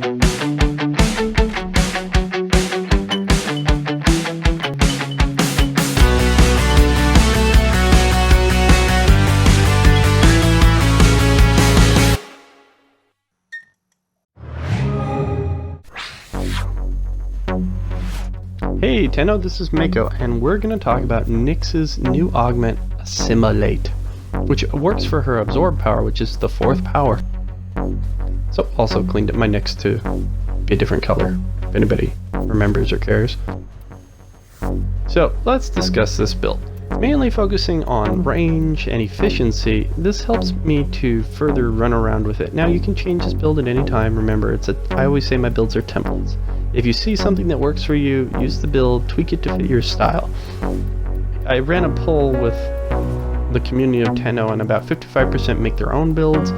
Hey Tenno, this is Mako, and we're going to talk about Nyx's new augment, Assimilate, which works for her absorb power, which is the 4th power. So also cleaned up my Nyx to be a different color, if anybody remembers or cares. So let's discuss this build. Mainly focusing on range and efficiency, this helps me to further run around with it. Now you can change this build at any time. Remember, I always say my builds are templates. If you see something that works for you, use the build, tweak it to fit your style. I ran a poll with the community of Tenno, and about 55% make their own builds,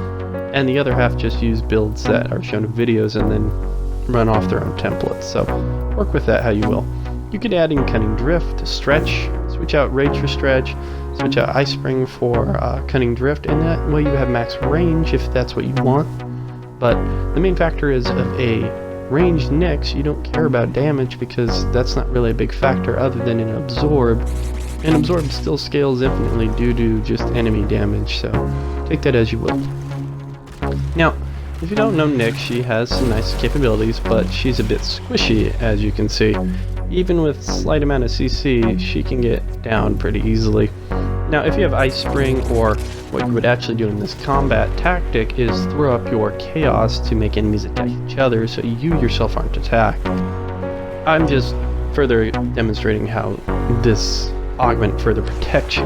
and the other half just use builds that are shown in videos and then run off their own templates. So work with that how you will. You could add in Cunning Drift, Stretch, switch out Rage for Stretch, switch out Ice Spring for Cunning Drift, and that way you have max range if that's what you want. But the main factor is of a ranged Nyx, you don't care about damage because that's not really a big factor other than in Absorb. And Absorb still scales infinitely due to just enemy damage, so take that as you will. Now, if you don't know Nyx, she has some nice capabilities, but she's a bit squishy, as you can see. Even with slight amount of CC, she can get down pretty easily. Now, if you have Ice Spring, or what you would actually do in this combat tactic is throw up your Chaos to make enemies attack each other so you yourself aren't attacked. I'm just further demonstrating how this augment further protects you.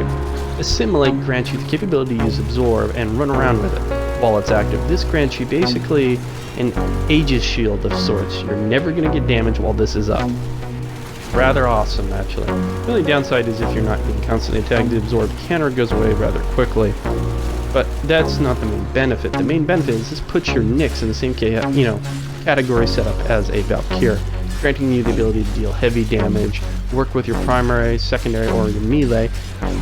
Assimilate grants you the capability to use Absorb and run around with it while it's active. This grants you basically an Aegis shield of sorts. You're never going to get damage while this is up. Rather awesome, actually. The only downside is if you're not being constantly attacked, the Absorb counter goes away rather quickly. But that's not the main benefit. The main benefit is this puts your Nyx in the same category setup as a Valkyrie, granting you the ability to deal heavy damage, work with your primary, secondary, or your melee,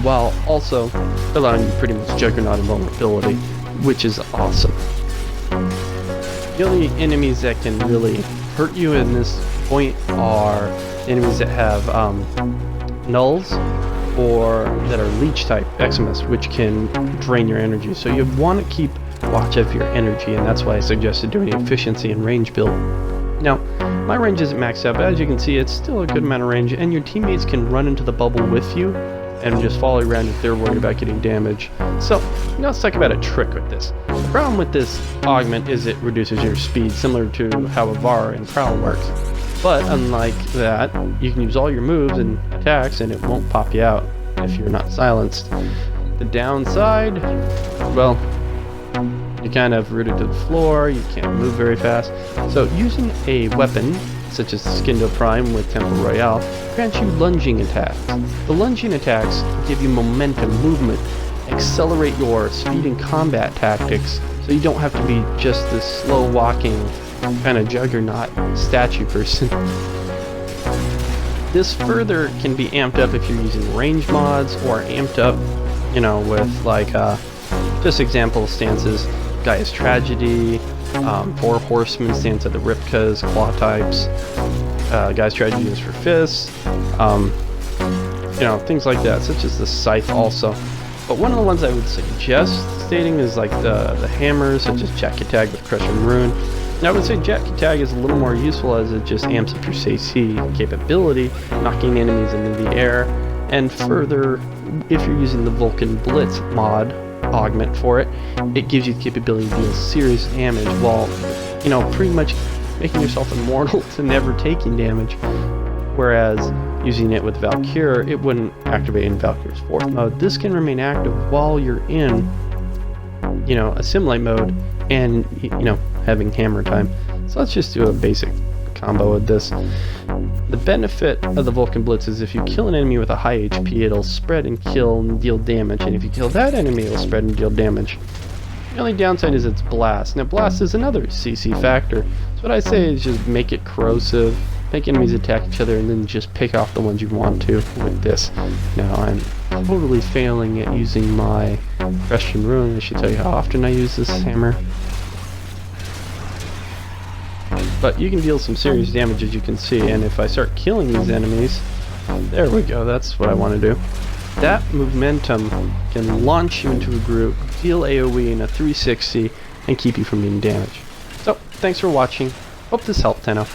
while also allowing you pretty much Juggernaut invulnerability, which is awesome. The only enemies that can really hurt you in this point are enemies that have nulls or that are leech type Eximus, which can drain your energy. So you want to keep watch of your energy, and that's why I suggested doing efficiency and range build. Now, my range isn't maxed out, but as you can see, it's still a good amount of range, and your teammates can run into the bubble with you and just follow around if they're worried about getting damage. So now let's talk about a trick with this. The problem with this augment is it reduces your speed, similar to how Avar and Prowl works. But unlike that, you can use all your moves and attacks and it won't pop you out if you're not silenced. The downside, well, you're kind of rooted to the floor, you can't move very fast. So using a weapon, such as the Skindo Prime with Temple Royale, grants you lunging attacks. The lunging attacks give you momentum, movement, accelerate your speed and combat tactics, so you don't have to be just this slow walking kind of Juggernaut statue person. This further can be amped up if you're using range mods, or amped up, with like just example stances. Gaia's Tragedy, 4 Horsemen stance of the Ripkas, claw types. Gaia's Tragedy is for fists, things like that, such as the Scythe also. But one of the ones I would suggest stating is like the hammers, such as Jack Tag with Crush and Ruin. Now I would say Jack Tag is a little more useful as it just amps up your CC capability, knocking enemies into the air, and further, if you're using the Vulcan Blitz mod augment for it, it gives you the capability to deal serious damage while, pretty much making yourself immortal to never taking damage. Whereas using it with Valkyrie, it wouldn't activate in Valkyrie's 4th mode. This can remain active while you're in, Assimilate mode and, having hammer time. So let's just do a basic combo with this. The benefit of the Vulcan Blitz is if you kill an enemy with a high HP, it'll spread and kill and deal damage, and if you kill that enemy, it'll spread and deal damage. The only downside is its blast. Now blast is another CC factor, so what I say is just make it corrosive, make enemies attack each other, and then just pick off the ones you want to with this. Now I'm totally failing at using my Crush and Ruin. I should tell you how often I use this hammer. but you can deal some serious damage, as you can see. And if I start killing these enemies, there we go, that's what I want to do. That momentum can launch you into a group, deal AoE in a 360, and keep you from being damaged. So, thanks for watching. Hope this helped, Tenno.